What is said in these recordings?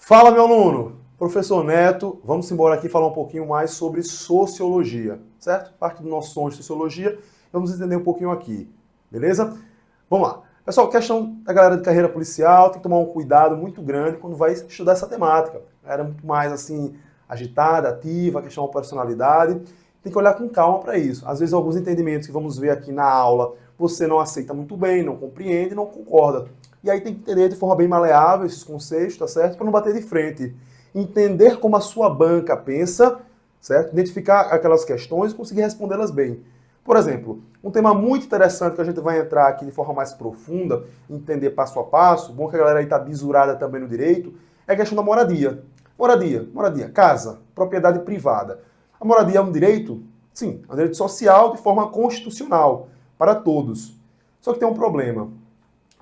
Fala, meu aluno! Professor Neto, vamos embora aqui falar um pouquinho mais sobre sociologia, certo? Parte do nosso som de sociologia, vamos entender um pouquinho aqui, beleza? Vamos lá. Pessoal, questão da galera de carreira policial, tem que tomar um cuidado muito grande quando vai estudar essa temática. Era muito mais, assim, agitada, ativa, questão da personalidade. Tem que olhar com calma para isso. Às vezes, alguns entendimentos que vamos ver aqui na aula, você não aceita muito bem, não compreende, não concorda. E aí tem que entender de forma bem maleável esses conceitos, tá certo? Para não bater de frente. Entender como a sua banca pensa, certo? Identificar aquelas questões e conseguir respondê-las bem. Por exemplo, um tema muito interessante que a gente vai entrar aqui de forma mais profunda, entender passo a passo, bom que a galera aí tá bisurada também no direito, é a questão da moradia. Moradia, casa, propriedade privada. A moradia é um direito? Sim, é um direito social de forma constitucional, para todos. Só que tem um problema.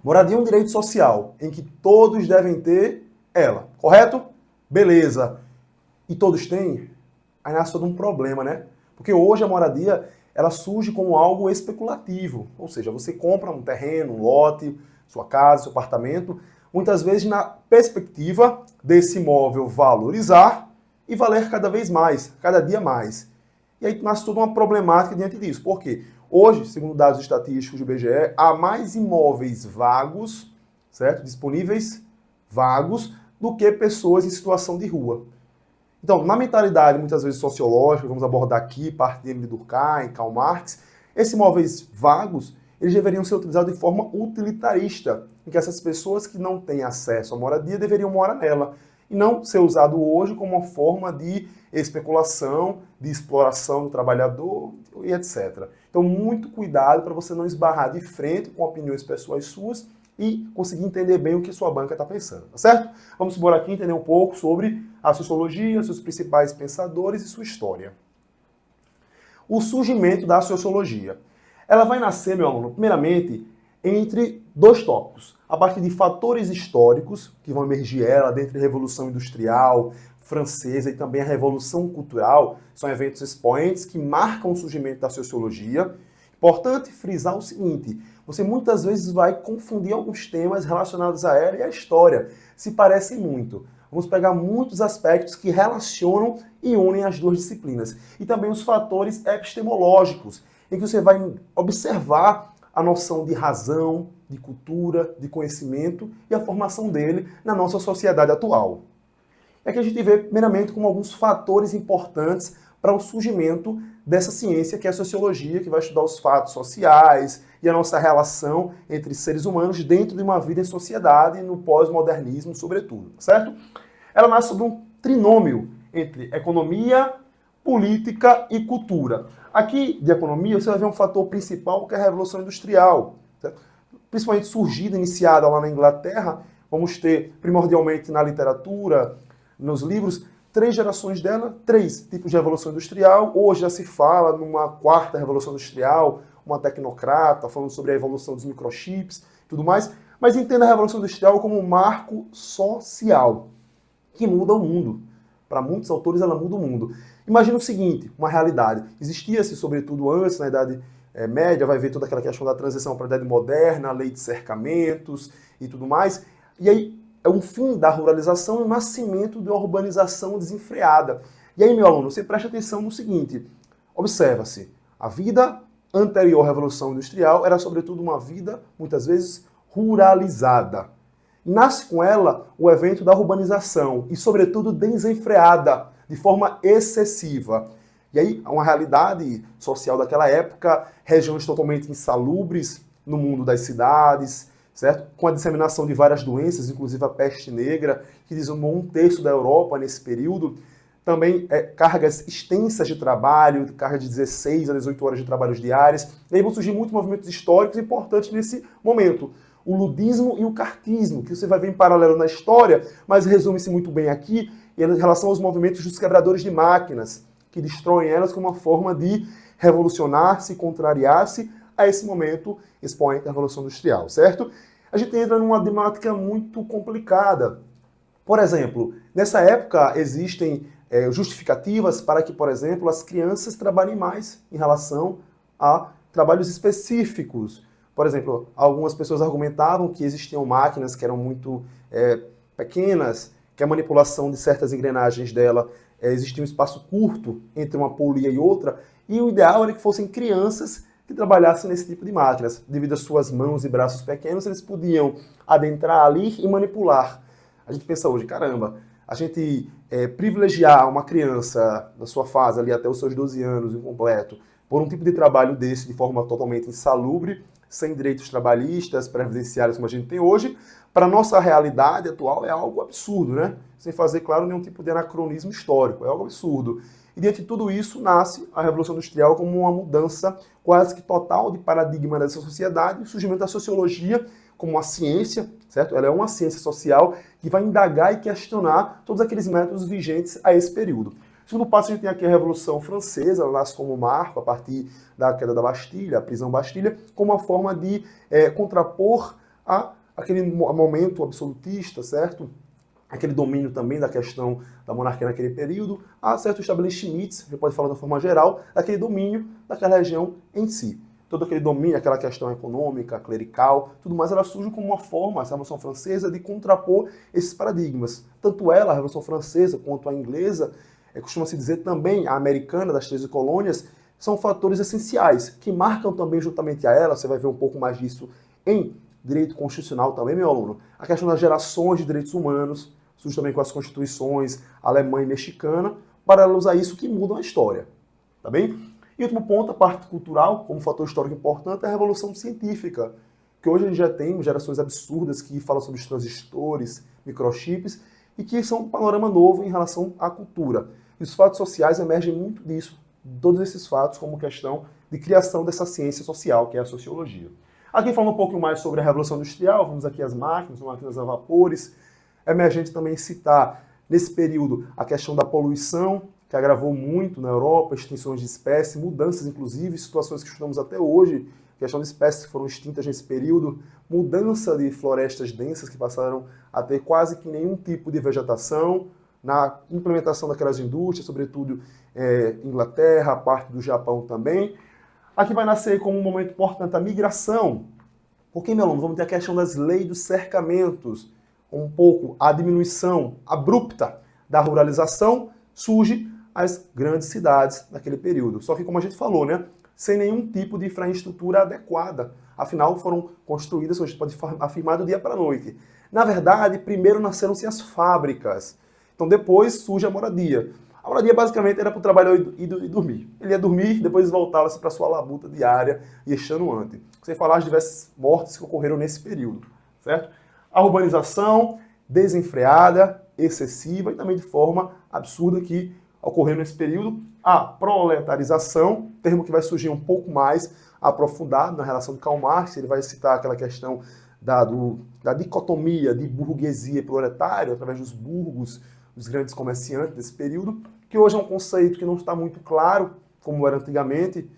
Moradia é um direito social, em que todos devem ter ela, correto? Beleza. E todos têm? Aí nasce todo um problema, né? Porque hoje a moradia, ela surge como algo especulativo. Ou seja, você compra um terreno, um lote, sua casa, seu apartamento, muitas vezes na perspectiva desse imóvel valorizar e valer cada vez mais, cada dia mais. E aí nasce toda uma problemática diante disso. Por quê? Hoje, segundo dados estatísticos do IBGE, há mais imóveis vagos, certo? Disponíveis vagos, do que pessoas em situação de rua. Então, na mentalidade, muitas vezes sociológica, vamos abordar aqui, parte de Emile Durkheim, Karl Marx, esses imóveis vagos, eles deveriam ser utilizados de forma utilitarista, em que essas pessoas que não têm acesso à moradia deveriam morar nela, e não ser usado hoje como uma forma de especulação, de exploração do trabalhador e etc. Então, muito cuidado para você não esbarrar de frente com opiniões pessoais suas e conseguir entender bem o que sua banca está pensando, tá certo? Vamos embora aqui entender um pouco sobre a sociologia, seus principais pensadores e sua história. O surgimento da sociologia. Ela vai nascer, meu aluno, primeiramente, entre dois tópicos. A partir de fatores históricos, que vão emergir ela dentro da Revolução Industrial Francesa e também a Revolução Cultural, são eventos expoentes que marcam o surgimento da sociologia. Importante frisar o seguinte, você muitas vezes vai confundir alguns temas relacionados a ela e à história. Se parecem muito. Vamos pegar muitos aspectos que relacionam e unem as duas disciplinas. E também os fatores epistemológicos, em que você vai observar a noção de razão, de cultura, de conhecimento e a formação dele na nossa sociedade atual. É que a gente vê, primeiramente, como alguns fatores importantes para o surgimento dessa ciência que é a sociologia, que vai estudar os fatos sociais e a nossa relação entre seres humanos dentro de uma vida em sociedade, no pós-modernismo, sobretudo, certo? Ela nasce sobre um trinômio entre economia, política e cultura. Aqui, de economia, você vai ver um fator principal, que é a Revolução Industrial, certo? Principalmente surgida, iniciada lá na Inglaterra, vamos ter, primordialmente na literatura, nos livros, 3 gerações dela, 3 tipos de Revolução Industrial. Hoje já se fala numa 4ª Revolução Industrial, uma tecnocrata, falando sobre a evolução dos microchips e tudo mais. Mas entenda a Revolução Industrial como um marco social que muda o mundo. Para muitos autores, ela muda o mundo. Imagina o seguinte, uma realidade. Existia-se, sobretudo antes, na Idade Média, vai ver toda aquela questão da transição para a Idade Moderna, a lei de cercamentos e tudo mais. E aí, é um fim da ruralização e o nascimento de uma urbanização desenfreada. E aí, meu aluno, você presta atenção no seguinte, observa-se, a vida anterior à Revolução Industrial era, sobretudo, uma vida, muitas vezes, ruralizada. Nasce com ela o evento da urbanização e, sobretudo, desenfreada, de forma excessiva. E aí, uma realidade social daquela época, regiões totalmente insalubres no mundo das cidades, certo? Com a disseminação de várias doenças, inclusive a peste negra, que dizimou 1/3 da Europa nesse período. Também cargas extensas de trabalho, carga de 16 a 18 horas de trabalhos diários. E aí vão surgir muitos movimentos históricos importantes nesse momento. O ludismo e o cartismo, que você vai ver em paralelo na história, mas resume-se muito bem aqui em relação aos movimentos dos quebradores de máquinas, que destroem elas como uma forma de revolucionar-se, contrariar-se a esse momento expoente da Revolução Industrial, certo? A gente entra numa temática muito complicada. Por exemplo, nessa época existem justificativas para que, por exemplo, as crianças trabalhem mais em relação a trabalhos específicos. Por exemplo, algumas pessoas argumentavam que existiam máquinas que eram muito pequenas, que a manipulação de certas engrenagens dela existia um espaço curto entre uma polia e outra, e o ideal era que fossem crianças que trabalhassem nesse tipo de máquinas. Devido às suas mãos e braços pequenos, eles podiam adentrar ali e manipular. A gente pensa hoje, caramba, a gente privilegiar uma criança na sua fase ali até os seus 12 anos incompleto por um tipo de trabalho desse de forma totalmente insalubre, sem direitos trabalhistas, previdenciários como a gente tem hoje, para a nossa realidade atual é algo absurdo, né? Sem fazer, claro, nenhum tipo de anacronismo histórico, é algo absurdo. E diante de tudo isso, nasce a Revolução Industrial como uma mudança quase que total de paradigma dessa sociedade, o surgimento da sociologia como uma ciência, certo? Ela é uma ciência social que vai indagar e questionar todos aqueles métodos vigentes a esse período. Segundo passo, a gente tem aqui a Revolução Francesa, ela nasce como marco a partir da queda da Bastilha, a prisão Bastilha, como uma forma de contrapor aquele momento absolutista, certo? Aquele domínio também da questão da monarquia naquele período, há certos establishmentos, você pode falar de uma forma geral, daquele domínio daquela região em si. Todo aquele domínio, aquela questão econômica, clerical, tudo mais, ela surge como uma forma, essa Revolução Francesa, de contrapor esses paradigmas. Tanto ela, a Revolução Francesa, quanto a inglesa, costuma-se dizer também, a americana, das 13 colônias, são fatores essenciais, que marcam também juntamente a ela, você vai ver um pouco mais disso em direito constitucional também, meu aluno, a questão das gerações de direitos humanos, surge também com as constituições alemã e mexicana, paralelos a isso que mudam a história, tá bem? E último ponto, a parte cultural, como fator histórico importante, é a Revolução Científica, que hoje a gente já tem gerações absurdas que falam sobre os transistores, microchips, e que são um panorama novo em relação à cultura. E os fatos sociais emergem muito disso, todos esses fatos como questão de criação dessa ciência social, que é a sociologia. Aqui falando um pouco mais sobre a Revolução Industrial, vamos aqui às máquinas a vapores. É emergente também citar, nesse período, a questão da poluição, que agravou muito na Europa, extinções de espécies, mudanças, inclusive, situações que estudamos até hoje, questão de espécies que foram extintas nesse período, mudança de florestas densas que passaram a ter quase que nenhum tipo de vegetação, na implementação daquelas indústrias, sobretudo Inglaterra, a parte do Japão também. Aqui vai nascer como um momento importante a migração, porque, meu aluno, vamos ter a questão das leis dos cercamentos, um pouco a diminuição abrupta da ruralização, surge as grandes cidades naquele período. Só que, como a gente falou, né, sem nenhum tipo de infraestrutura adequada. Afinal, foram construídas, a gente pode afirmar, do dia para a noite. Na verdade, primeiro nasceram-se as fábricas. Então, depois surge a moradia. A moradia, basicamente, era para o trabalhador ir dormir. Ele ia dormir, depois voltava-se para sua labuta diária e extenuante. Sem falar as diversas mortes que ocorreram nesse período, certo? A urbanização desenfreada, excessiva e também de forma absurda que ocorreu nesse período. A proletarização, termo que vai surgir um pouco mais aprofundado na relação de Karl Marx, ele vai citar aquela questão da dicotomia de burguesia e proletário, através dos burgos, dos grandes comerciantes desse período, que hoje é um conceito que não está muito claro, como era antigamente.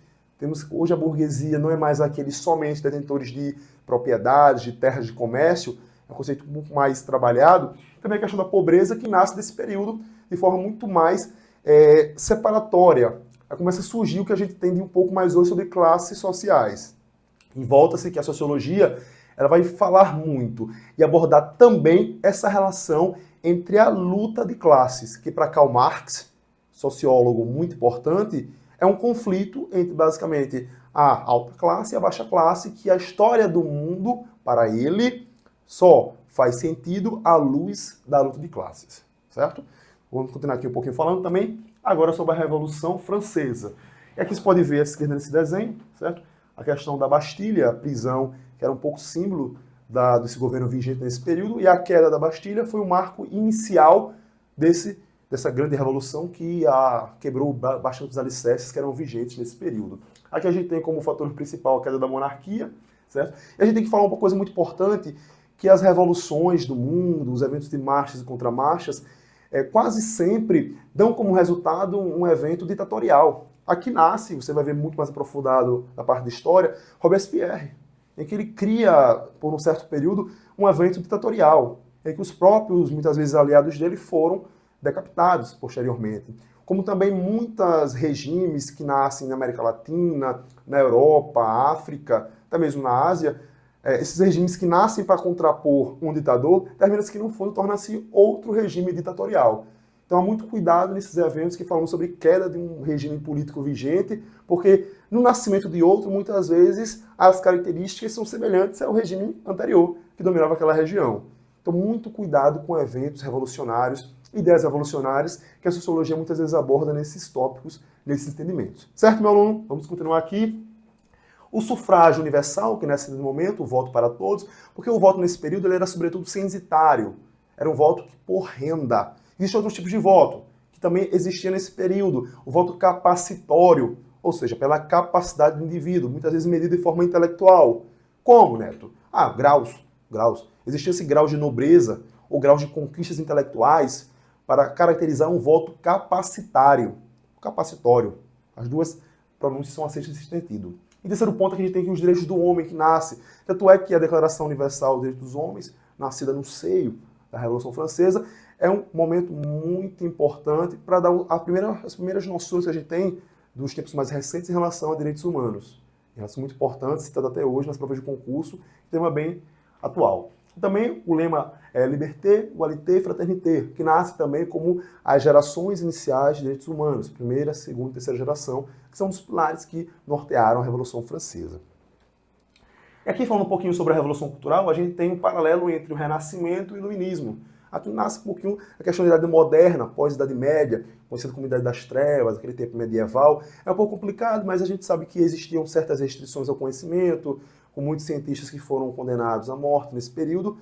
Hoje a burguesia não é mais aqueles somente detentores de propriedades, de terras de comércio, é um conceito muito mais trabalhado. Também a questão da pobreza, que nasce desse período de forma muito mais separatória. Aí começa a surgir o que a gente tem de um pouco mais hoje sobre classes sociais. E volta-se que a sociologia ela vai falar muito e abordar também essa relação entre a luta de classes, que para Karl Marx, sociólogo muito importante, é um conflito entre basicamente a alta classe e a baixa classe, que a história do mundo, para ele, só faz sentido à luz da luta de classes, certo? Vamos continuar aqui um pouquinho falando também agora sobre a Revolução Francesa. E aqui você pode ver à esquerda nesse desenho, certo? A questão da Bastilha, a prisão, que era um pouco símbolo desse governo vigente nesse período, e a queda da Bastilha foi o marco inicial dessa grande revolução que quebrou bastante os alicerces que eram vigentes nesse período. Aqui a gente tem como fator principal a queda da monarquia, certo? E a gente tem que falar uma coisa muito importante, que as revoluções do mundo, os eventos de marchas e contramarchas, quase sempre dão como resultado um evento ditatorial. Aqui nasce, você vai ver muito mais aprofundado na parte da história, Robespierre, em que ele cria, por um certo período, um evento ditatorial, em que os próprios, muitas vezes aliados dele, foram decapitados posteriormente. Como também muitos regimes que nascem na América Latina, na Europa, África, até mesmo na Ásia, esses regimes que nascem para contrapor um ditador, termina-se que no fundo torna-se outro regime ditatorial. Então há muito cuidado nesses eventos que falam sobre queda de um regime político vigente, porque no nascimento de outro, muitas vezes, as características são semelhantes ao regime anterior, que dominava aquela região. Então muito cuidado com eventos revolucionários, ideias revolucionárias, que a sociologia muitas vezes aborda nesses tópicos, nesses entendimentos. Certo, meu aluno? Vamos continuar aqui. O sufrágio universal, que nesse momento, o voto para todos, porque o voto nesse período ele era sobretudo censitário, era um voto por renda. Existem outros tipos de voto, que também existia nesse período. O voto capacitório, ou seja, pela capacidade do indivíduo, muitas vezes medido de forma intelectual. Como, Neto? Graus. Existia esse grau de nobreza, ou graus de conquistas intelectuais, para caracterizar um voto capacitário. Capacitório. As duas pronúncias são aceitas nesse sentido. Em terceiro ponto, que a gente tem aqui os direitos do homem que nasce. Tanto é que a Declaração Universal dos Direitos dos Homens, nascida no seio da Revolução Francesa, é um momento muito importante para dar as primeiras noções que a gente tem dos tempos mais recentes em relação a direitos humanos. Relação muito importante, citada até hoje nas provas de concurso, tema bem atual. Também o lema é Liberté, Égalité, Fraternité, que nasce também como as gerações iniciais de direitos humanos, primeira, segunda e terceira geração, que são os pilares que nortearam a Revolução Francesa. E aqui, falando um pouquinho sobre a Revolução Cultural, a gente tem um paralelo entre o Renascimento e o Iluminismo. Aqui nasce um pouquinho a questão da Idade Moderna, pós-Idade Média, conhecida como Idade das Trevas, aquele tempo medieval. É um pouco complicado, mas a gente sabe que existiam certas restrições ao conhecimento, com muitos cientistas que foram condenados à morte nesse período.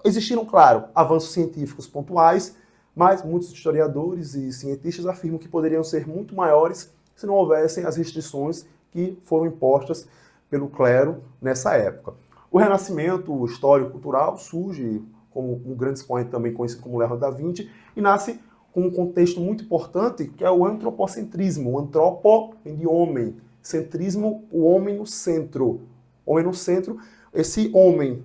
Existiram, claro, avanços científicos pontuais, mas muitos historiadores e cientistas afirmam que poderiam ser muito maiores se não houvessem as restrições que foram impostas pelo clero nessa época. O Renascimento histórico-cultural surge como um grande expoente também conhecido como Leonardo da Vinci, e nasce com um contexto muito importante, que é o antropocentrismo. O antropo vem de homem, centrismo, o homem no centro. Homem no centro, esse homem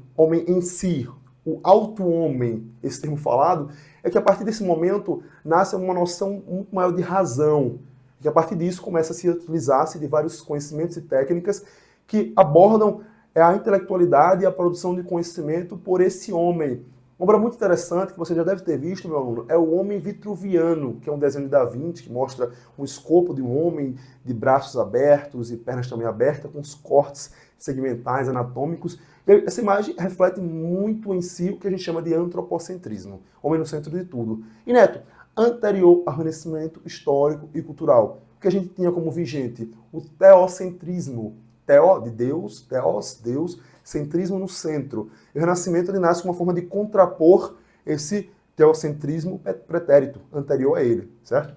em si, o auto-homem, esse termo falado, é que a partir desse momento nasce uma noção muito maior de razão, que a partir disso começa a se utilizar-se de vários conhecimentos e técnicas que abordam a intelectualidade e a produção de conhecimento por esse homem. Uma obra muito interessante, que você já deve ter visto, meu aluno, é O Homem Vitruviano, que é um desenho de Da Vinci, que mostra um escopo de um homem de braços abertos e pernas também abertas, com os cortes segmentais anatômicos. E essa imagem reflete muito em si o que a gente chama de antropocentrismo, homem no centro de tudo. E, Neto, anterior ao Renascimento histórico e cultural, o que a gente tinha como vigente? O teocentrismo. Teo, de Deus, teos, Deus, centrismo no centro. E o Renascimento ele nasce com uma forma de contrapor esse teocentrismo pretérito, anterior a ele, certo?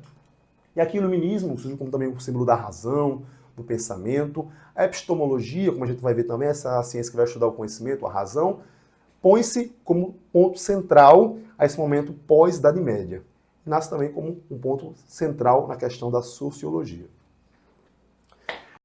E aqui o iluminismo surge como também um símbolo da razão, do pensamento. A epistemologia, como a gente vai ver também, essa ciência que vai estudar o conhecimento, a razão, põe-se como ponto central a esse momento pós-Idade Média. Nasce também como um ponto central na questão da sociologia.